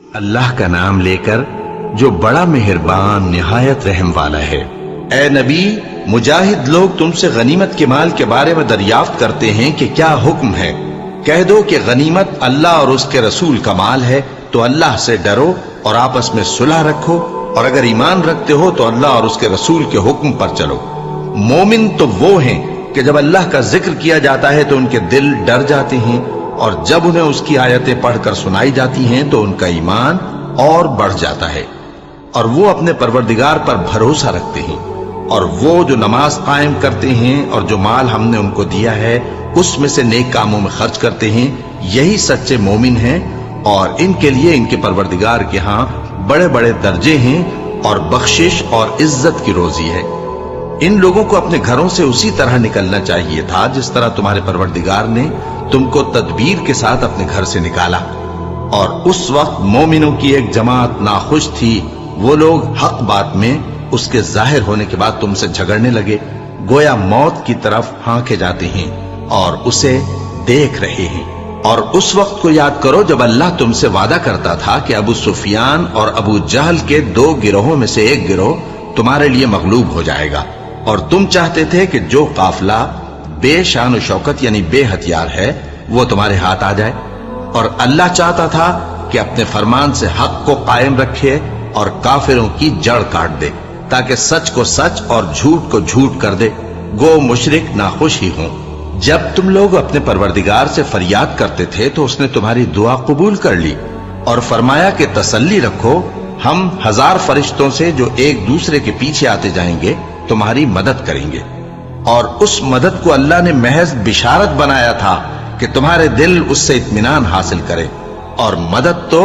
اللہ کا نام لے کر جو بڑا مہربان نہایت رحم والا ہے۔ اے نبی، مجاہد لوگ تم سے غنیمت کے مال کے بارے میں دریافت کرتے ہیں کہ کیا حکم ہے۔ کہہ دو کہ غنیمت اللہ اور اس کے رسول کا مال ہے، تو اللہ سے ڈرو اور آپس میں صلح رکھو، اور اگر ایمان رکھتے ہو تو اللہ اور اس کے رسول کے حکم پر چلو۔ مومن تو وہ ہیں کہ جب اللہ کا ذکر کیا جاتا ہے تو ان کے دل ڈر جاتے ہیں، اور جب انہیں اس کی آیتیں پڑھ کر سنائی جاتی ہیں تو ان کا ایمان اور بڑھ جاتا ہے، اور وہ اپنے پروردگار پر بھروسہ رکھتے ہیں، اور وہ جو نماز قائم کرتے ہیں اور جو مال ہم نے ان کو دیا ہے اس میں سے نیک کاموں میں خرچ کرتے ہیں، یہی سچے مومن ہیں، اور ان کے لیے ان کے پروردگار کے ہاں بڑے بڑے درجے ہیں اور بخشش اور عزت کی روزی ہے۔ ان لوگوں کو اپنے گھروں سے اسی طرح نکلنا چاہیے تھا جس طرح تمہارے پروردگار نے تم کو تدبیر کے ساتھ اپنے گھر سے نکالا، اور اس وقت مومنوں کی ایک جماعت ناخوش تھی۔ وہ لوگ حق بات میں اس کے ظاہر ہونے کے بعد تم سے جھگڑنے لگے، گویا موت کی طرف ہانکے جاتے ہیں اور اسے دیکھ رہے ہیں۔ اور اس وقت کو یاد کرو جب اللہ تم سے وعدہ کرتا تھا کہ ابو سفیان اور ابو جہل کے 2 گروہوں میں سے ایک گروہ تمہارے لیے مغلوب ہو جائے گا، اور تم چاہتے تھے کہ جو قافلہ بے شان و شوکت یعنی بے ہتھیار ہے وہ تمہارے ہاتھ آ جائے، اور اللہ چاہتا تھا کہ اپنے فرمان سے حق کو قائم رکھے اور کافروں کی جڑ کاٹ دے، تاکہ سچ کو سچ اور جھوٹ کو جھوٹ کر دے، گو مشرک ناخوش ہی ہوں۔ جب تم لوگ اپنے پروردگار سے فریاد کرتے تھے تو اس نے تمہاری دعا قبول کر لی اور فرمایا کہ تسلی رکھو، ہم 1000 فرشتوں سے جو ایک دوسرے کے پیچھے آتے جائیں گے تمہاری مدد کریں گے۔ اور اس مدد کو اللہ نے محض بشارت بنایا تھا کہ تمہارے دل اس سے اطمینان حاصل کرے، اور مدد تو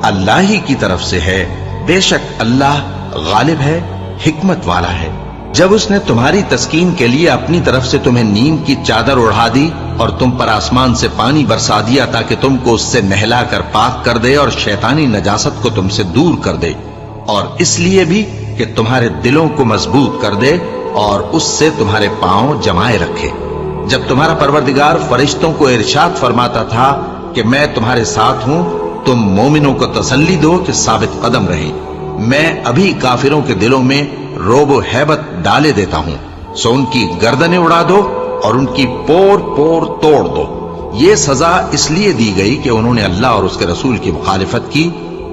اللہ ہی کی طرف سے ہے، بے شک اللہ غالب ہے، حکمت والا ہے۔ جب اس نے تمہاری تسکین کے لیے اپنی طرف سے تمہیں نیند کی چادر اڑھا دی اور تم پر آسمان سے پانی برسا دیا تاکہ تم کو اس سے نہلا کر پاک کر دے اور شیطانی نجاست کو تم سے دور کر دے، اور اس لیے بھی کہ تمہارے دلوں کو مضبوط کر دے اور اس سے تمہارے پاؤں جمائے رکھے۔ جب تمہارا پروردگار فرشتوں کو ارشاد فرماتا تھا کہ میں تمہارے ساتھ ہوں، تم مومنوں کو تسلی دو کہ ثابت قدم رہیں، میں ابھی کافروں کے دلوں میں روب و ہیبت ڈالے دیتا ہوں، سو ان کی گردنیں اڑا دو اور ان کی پور پور توڑ دو۔ یہ سزا اس لیے دی گئی کہ انہوں نے اللہ اور اس کے رسول کی مخالفت کی،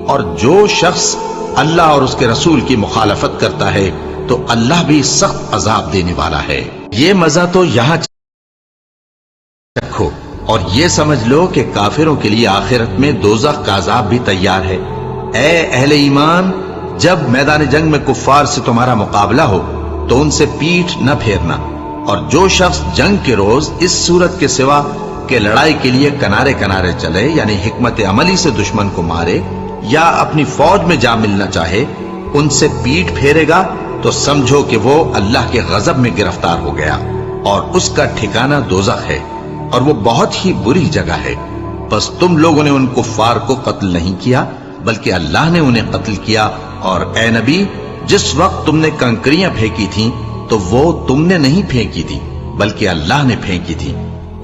اور جو شخص اللہ اور اس کے رسول کی مخالفت کرتا ہے تو اللہ بھی سخت عذاب دینے والا ہے۔ یہ مزہ تو یہاں چکھو اور یہ سمجھ لو کہ کافروں کے لیے آخرت میں دوزخ کا عذاب بھی تیار ہے۔ اے اہل ایمان، جب میدان جنگ میں کفار سے تمہارا مقابلہ ہو تو ان سے پیٹھ نہ پھیرنا، اور جو شخص جنگ کے روز اس صورت کے سوا کہ لڑائی کے لیے کنارے کنارے چلے یعنی حکمت عملی سے دشمن کو مارے یا اپنی فوج میں جا ملنا چاہے، ان سے پیٹھ پھیرے گا تو سمجھو کہ وہ اللہ کے غضب میں گرفتار ہو گیا، اور اس کا ٹھکانہ دوزخ ہے، اور وہ بہت ہی بری جگہ ہے۔ بس تم لوگوں نے ان کفار کو قتل نہیں کیا بلکہ اللہ نے انہیں قتل کیا، اور اے نبی، جس وقت تم نے کنکریاں پھینکی تھیں تو وہ تم نے نہیں پھینکی تھی بلکہ اللہ نے پھینکی تھی۔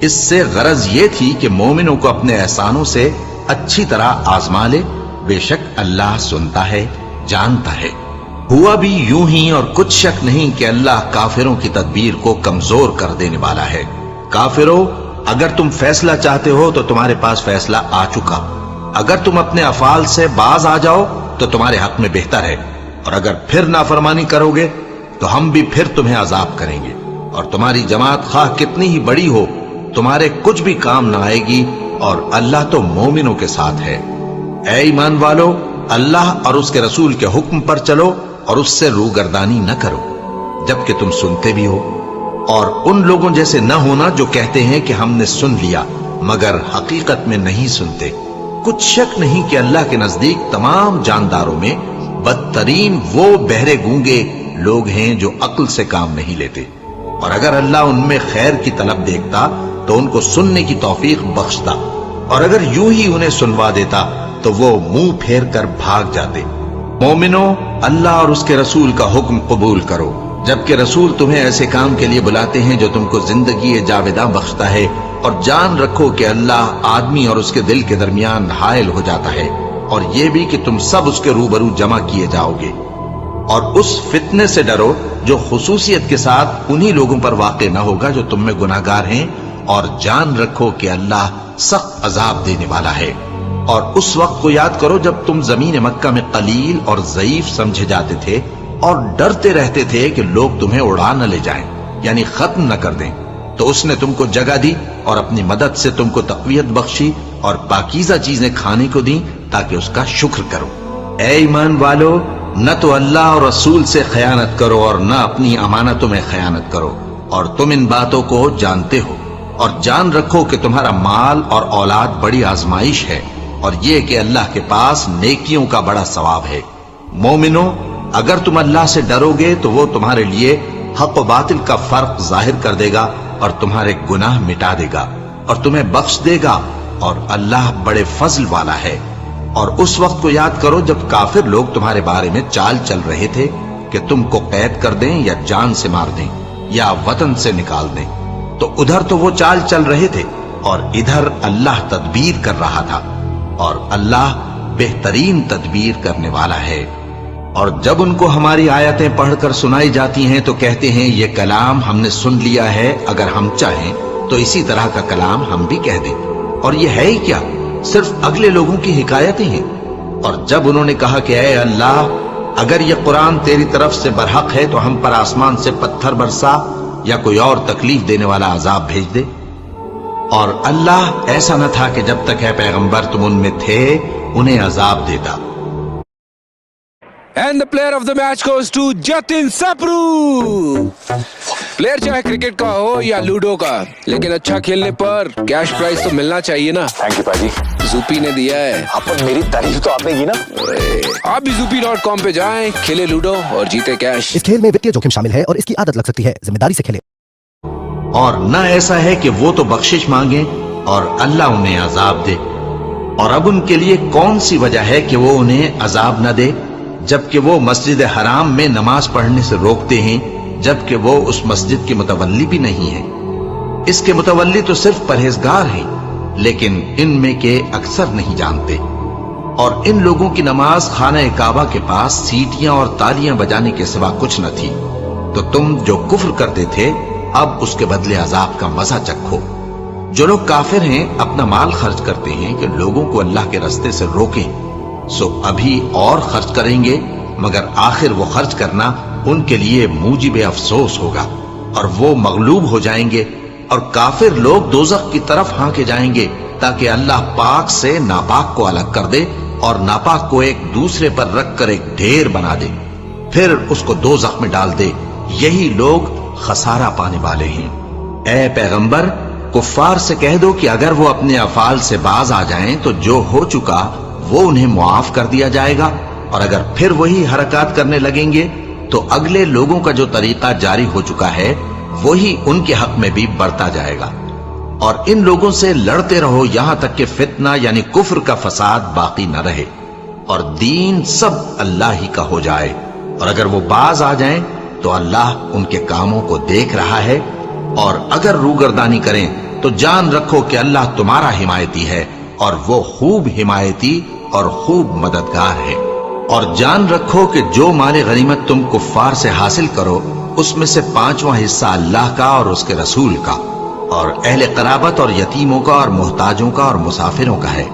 اس سے غرض یہ تھی کہ مومنوں کو اپنے احسانوں سے اچھی طرح آزما لے، بے شک اللہ سنتا ہے، جانتا ہے۔ ہوا بھی یوں ہی، اور کچھ شک نہیں کہ اللہ کافروں کی تدبیر کو کمزور کر دینے والا ہے۔ کافروں، اگر تم فیصلہ چاہتے ہو تو تمہارے پاس فیصلہ آ چکا، اگر تم اپنے افعال سے باز آ جاؤ تو تمہارے حق میں بہتر ہے، اور اگر پھر نافرمانی کرو گے تو ہم بھی پھر تمہیں عذاب کریں گے، اور تمہاری جماعت خواہ کتنی ہی بڑی ہو تمہارے کچھ بھی کام نہ آئے گی، اور اللہ تو مومنوں کے ساتھ ہے۔ اے ایمان والو، اللہ اور اس کے رسول کے حکم پر چلو اور اس سے روگردانی نہ کرو جبکہ تم سنتے بھی ہو، اور ان لوگوں جیسے نہ ہونا جو کہتے ہیں کہ ہم نے سن لیا مگر حقیقت میں نہیں سنتے۔ کچھ شک نہیں کہ اللہ کے نزدیک تمام جانداروں میں بدترین وہ بہرے گونگے لوگ ہیں جو عقل سے کام نہیں لیتے، اور اگر اللہ ان میں خیر کی طلب دیکھتا تو ان کو سننے کی توفیق بخشتا، اور اگر یوں ہی انہیں سنوا دیتا تو وہ منہ پھیر کر بھاگ جاتے۔ مومنوں، اللہ اور اس کے رسول کا حکم قبول کرو، جبکہ رسول تمہیں ایسے کام کے لیے بلاتے ہیں جو تم کو زندگی جاوداں بخشتا ہے، اور جان رکھو کہ اللہ آدمی اور اس کے دل کے درمیان حائل ہو جاتا ہے، اور یہ بھی کہ تم سب اس کے روبرو جمع کیے جاؤ گے، اور اس فتنے سے ڈرو جو خصوصیت کے ساتھ انہی لوگوں پر واقع نہ ہوگا جو تم میں گناہگار ہیں، اور جان رکھو کہ اللہ سخت عذاب دینے والا ہے۔ اور اس وقت کو یاد کرو جب تم زمین مکہ میں قلیل اور ضعیف سمجھے جاتے تھے اور ڈرتے رہتے تھے کہ لوگ تمہیں اڑا نہ لے جائیں، یعنی ختم نہ کر دیں، تو اس نے تم کو جگہ دی اور اپنی مدد سے تم کو تقویت بخشی اور پاکیزہ چیزیں کھانے کو دیں تاکہ اس کا شکر کرو۔ اے ایمان والو، نہ تو اللہ اور رسول سے خیانت کرو اور نہ اپنی امانتوں میں خیانت کرو، اور تم ان باتوں کو جانتے ہو، اور جان رکھو کہ تمہارا مال اور اولاد بڑی آزمائش ہے، اور یہ کہ اللہ کے پاس نیکیوں کا بڑا ثواب ہے۔ مومنو، اگر تم اللہ سے ڈرو گے تو وہ تمہارے لیے حق و باطل کا فرق ظاہر کر دے گا اور تمہارے گناہ مٹا دے گا اور تمہیں بخش دے گا، اور اللہ بڑے فضل والا ہے۔ اور اس وقت کو یاد کرو جب کافر لوگ تمہارے بارے میں چال چل رہے تھے کہ تم کو قید کر دیں یا جان سے مار دیں یا وطن سے نکال دیں، تو ادھر تو وہ چال چل رہے تھے اور ادھر اللہ تدبیر کر رہا تھا، اور اللہ بہترین تدبیر کرنے والا ہے۔ اور جب ان کو ہماری آیتیں پڑھ کر سنائی جاتی ہیں تو کہتے ہیں یہ کلام ہم نے سن لیا ہے، اگر ہم چاہیں تو اسی طرح کا کلام ہم بھی کہہ دیں، اور یہ ہے ہی کیا، صرف اگلے لوگوں کی حکایتیں ہیں۔ اور جب انہوں نے کہا کہ اے اللہ، اگر یہ قرآن تیری طرف سے برحق ہے تو ہم پر آسمان سے پتھر برسا یا کوئی اور تکلیف دینے والا عذاب بھیج دے۔ اور اللہ ایسا نہ تھا کہ جب تک اے پیغمبر تم ان میں تھے انہیں عذاب دیتا۔ And the player of the match goes to Jatin Sapru. Player چاہے کرکٹ کا ہو یا لوڈو کا، لیکن اچھا کھیلنے پر کیش پرائز تو ملنا چاہیے نا۔ تھینک یو پاجی، زوپی نے دیا ہے۔ آپ میری تعریف تو آپ نے کی نا۔ آپ بھی zoopy.com پہ جائیں، کھیلے لوڈو اور جیتے کیش۔ اس کھیل میں وتیہ جوخم شامل ہے اور اس کی عادت لگ سکتی ہے، ذمہ داری سے کھیلیں۔ اور نہ ایسا ہے کہ وہ تو بخشش مانگیں اور اللہ انہیں عذاب دے۔ اور اب ان کے لیے کون سی وجہ ہے کہ وہ انہیں عذاب نہ دے، جبکہ وہ مسجد حرام میں نماز پڑھنے سے روکتے ہیں، جبکہ وہ اس مسجد کے متولی بھی نہیں ہیں۔ اس کے متولی تو صرف پرہیزگار ہیں، لیکن ان میں کے اکثر نہیں جانتے۔ اور ان لوگوں کی نماز خانہ کعبہ کے پاس سیٹیاں اور تالیاں بجانے کے سوا کچھ نہ تھی، تو تم جو کفر کرتے تھے اب اس کے بدلے عذاب کا مزہ چکھو۔ جو لوگ کافر ہیں اپنا مال خرچ کرتے ہیں کہ لوگوں کو اللہ کے راستے سے روکیں، سو ابھی اور خرچ کریں گے، مگر آخر وہ خرچ کرنا ان کے لیے موجب افسوس ہوگا، اور وہ مغلوب ہو جائیں گے، اور کافر لوگ دوزخ کی طرف ہانکے جائیں گے تاکہ اللہ پاک سے ناپاک کو الگ کر دے اور ناپاک کو ایک دوسرے پر رکھ کر ایک ڈھیر بنا دے، پھر اس کو دوزخ میں ڈال دے۔ یہی لوگ خسارہ پانے والے ہیں۔ اے پیغمبر، کفار سے کہہ دو کہ اگر وہ اپنے افعال سے باز آ جائیں تو جو ہو چکا وہ انہیں معاف کر دیا جائے گا، اور اگر پھر وہی حرکات کرنے لگیں گے تو اگلے لوگوں کا جو طریقہ جاری ہو چکا ہے وہی ان کے حق میں بھی بڑھتا جائے گا۔ اور ان لوگوں سے لڑتے رہو یہاں تک کہ فتنہ یعنی کفر کا فساد باقی نہ رہے اور دین سب اللہ ہی کا ہو جائے، اور اگر وہ باز آ جائیں تو اللہ ان کے کاموں کو دیکھ رہا ہے، اور اگر روگردانی کریں تو جان رکھو کہ اللہ تمہارا حمایتی ہے، اور وہ خوب حمایتی اور خوب مددگار ہے۔ اور جان رکھو کہ جو مال غنیمت تم کفار سے حاصل کرو اس میں سے 5واں حصہ اللہ کا اور اس کے رسول کا، اور اہل قرابت اور یتیموں کا اور محتاجوں کا اور مسافروں کا ہے۔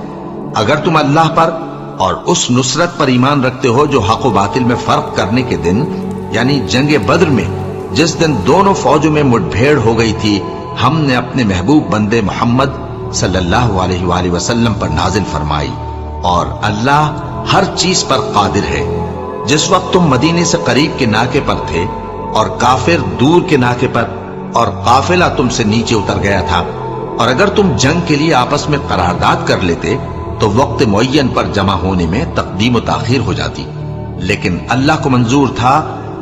اگر تم اللہ پر اور اس نصرت پر ایمان رکھتے ہو جو حق و باطل میں فرق کرنے کے دن یعنی جنگ بدر میں، جس دن دونوں فوجوں میں مٹ بھیڑ ہو گئی تھی، ہم نے اپنے محبوب بندے محمد صلی اللہ علیہ وآلہ وسلم پر نازل فرمائی، اور اللہ ہر چیز پر قادر ہے۔ جس وقت تم مدینے سے قریب کے ناکے پر تھے اور کافر دور کے ناکے پر، اور قافلہ تم سے نیچے اتر گیا تھا، اور اگر تم جنگ کے لیے آپس میں قرارداد کر لیتے تو وقت معین پر جمع ہونے میں تقدیم و تاخیر ہو جاتی، لیکن اللہ کو منظور تھا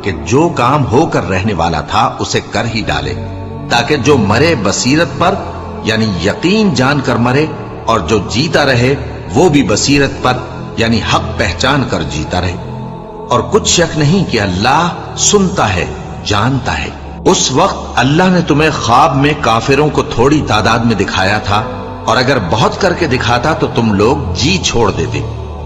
کہ جو کام ہو کر رہنے والا تھا اسے کر ہی ڈالے، تاکہ جو مرے بصیرت پر یعنی یقین جان کر مرے، اور جو جیتا رہے وہ بھی بصیرت پر یعنی حق پہچان کر جیتا رہے۔ اور کچھ شک نہیں کہ اللہ سنتا ہے، جانتا ہے۔ اس وقت اللہ نے تمہیں خواب میں کافروں کو تھوڑی تعداد میں دکھایا تھا، اور اگر بہت کر کے دکھاتا تو تم لوگ جی چھوڑ دیتے،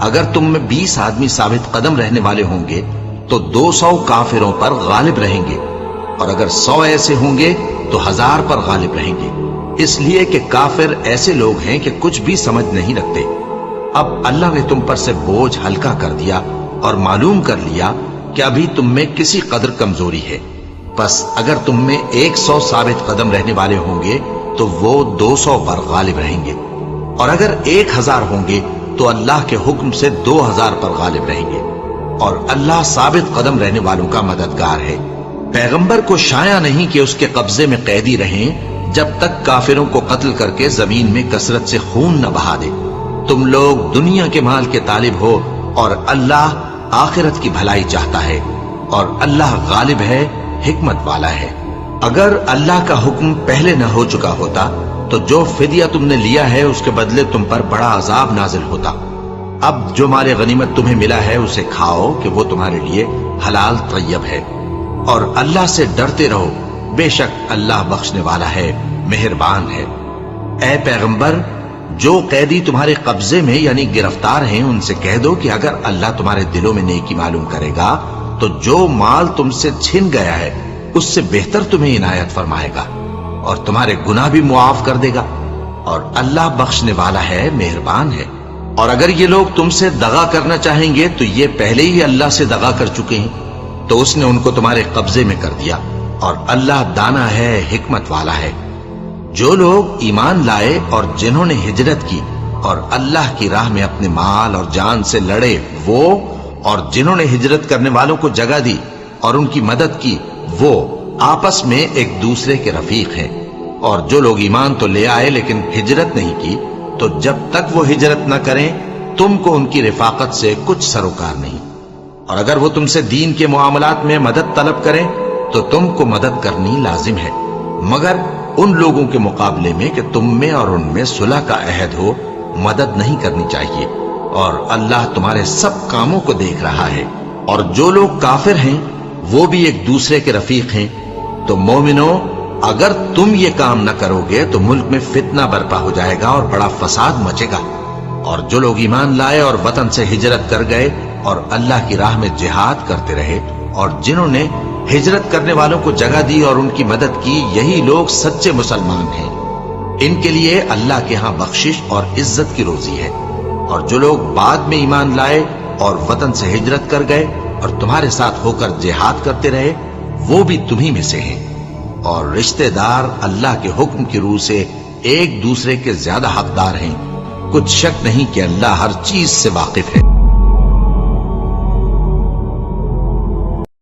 اگر تم میں 20 آدمی ثابت قدم رہنے والے ہوں گے تو 200 کافروں پر غالب رہیں گے، اور اگر 100 ایسے ہوں گے تو 1000 پر غالب رہیں گے، اس لیے کہ کافر ایسے لوگ ہیں کہ کچھ بھی سمجھ نہیں رکھتے۔ اب اللہ نے تم پر سے بوجھ ہلکا کر دیا اور معلوم کر لیا کہ ابھی تم میں کسی قدر کمزوری ہے، بس اگر تم میں 100 ثابت قدم رہنے والے ہوں گے تو وہ 200 پر غالب رہیں گے، اور اگر 1000 ہوں گے تو اللہ کے حکم سے 2000 پر غالب رہیں گے، اور اللہ ثابت قدم رہنے والوں کا مددگار ہے۔ پیغمبر کو شایع نہیں کہ اس کے قبضے میں قیدی رہیں جب تک کافروں کو قتل کر کے زمین میں کثرت سے خون نہ بہا دے۔ تم لوگ دنیا کے مال کے طالب ہو اور اللہ آخرت کی بھلائی چاہتا ہے، اور اللہ غالب ہے، حکمت والا ہے۔ اگر اللہ کا حکم پہلے نہ ہو چکا ہوتا تو جو فدیہ تم نے لیا ہے اس کے بدلے تم پر بڑا عذاب نازل ہوتا۔ اب جو مال غنیمت تمہیں ملا ہے اسے کھاؤ کہ وہ تمہارے لیے حلال طیب ہے، اور اللہ سے ڈرتے رہو، بے شک اللہ بخشنے والا ہے، مہربان ہے۔ اے پیغمبر، جو قیدی تمہارے قبضے میں یعنی گرفتار ہیں ان سے کہہ دو کہ اگر اللہ تمہارے دلوں میں نیکی معلوم کرے گا تو جو مال تم سے چھن گیا ہے اس سے بہتر تمہیں عنایت فرمائے گا، اور تمہارے گناہ بھی معاف کر دے گا، اور اللہ بخشنے والا ہے، مہربان ہے۔ اور اگر یہ لوگ تم سے دغا کرنا چاہیں گے تو یہ پہلے ہی اللہ سے دغا کر چکے ہیں، تو اس نے ان کو تمہارے قبضے میں کر دیا، اور اللہ دانا ہے، حکمت والا ہے۔ جو لوگ ایمان لائے اور جنہوں نے ہجرت کی اور اللہ کی راہ میں اپنے مال اور جان سے لڑے، وہ اور جنہوں نے ہجرت کرنے والوں کو جگہ دی اور ان کی مدد کی، وہ آپس میں ایک دوسرے کے رفیق ہیں۔ اور جو لوگ ایمان تو لے آئے لیکن ہجرت نہیں کی، تو جب تک وہ ہجرت نہ کریں تم کو ان کی رفاقت سے کچھ سروکار نہیں، اور اگر وہ تم سے دین کے معاملات میں مدد طلب کریں تو تم کو مدد کرنی لازم ہے، مگر ان لوگوں کے مقابلے میں کہ تم میں اور ان میں صلح کا عہد ہو مدد نہیں کرنی چاہیے، اور اللہ تمہارے سب کاموں کو دیکھ رہا ہے۔ اور جو لوگ کافر ہیں وہ بھی ایک دوسرے کے رفیق ہیں۔ تو مومنو، اگر تم یہ کام نہ کرو گے تو ملک میں فتنہ برپا ہو جائے گا اور بڑا فساد مچے گا۔ اور جو لوگ ایمان لائے اور وطن سے ہجرت کر گئے اور اللہ کی راہ میں جہاد کرتے رہے، اور جنہوں نے ہجرت کرنے والوں کو جگہ دی اور ان کی مدد کی، یہی لوگ سچے مسلمان ہیں۔ ان کے لیے اللہ کے ہاں بخشش اور عزت کی روزی ہے۔ اور جو لوگ بعد میں ایمان لائے اور وطن سے ہجرت کر گئے اور تمہارے ساتھ ہو کر جہاد کرتے رہے، وہ بھی تمہیں میں سے ہیں۔ اور رشتہ دار اللہ کے حکم کی روح سے ایک دوسرے کے زیادہ حقدار ہیں۔ کچھ شک نہیں کہ اللہ ہر چیز سے واقف ہے۔